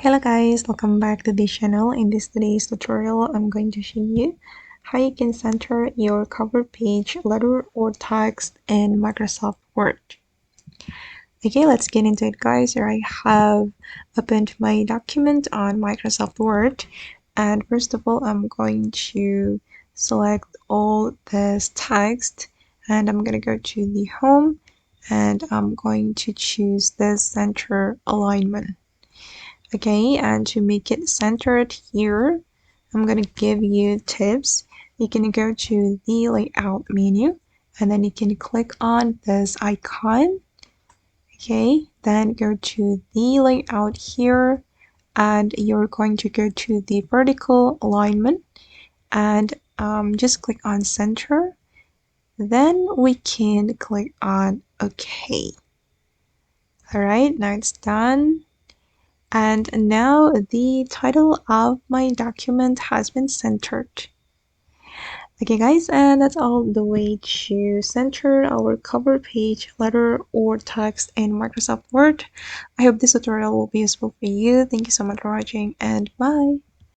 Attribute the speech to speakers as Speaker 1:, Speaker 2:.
Speaker 1: Hello guys, welcome back to the channel. In today's tutorial, I'm going to show you how you can center your cover page, letter or text in Microsoft Word. Okay, let's get into it guys. Here I have opened my document on Microsoft Word, and first of all I'm going to select all this text and I'm going to go to the home and I'm going to choose the center alignment. Okay, and to make it centered here, I'm going to give you tips. You can go to the layout menu and then you can click on this icon. Okay, then go to the layout here and you're going to go to the vertical alignment and just click on center. Then we can click on OK. Alright, now it's done. And now the title of my document has been centered. Okay guys, and that's all the way to center our cover page, letter or text in Microsoft Word. I hope this tutorial will be useful for you. Thank you so much for watching and bye.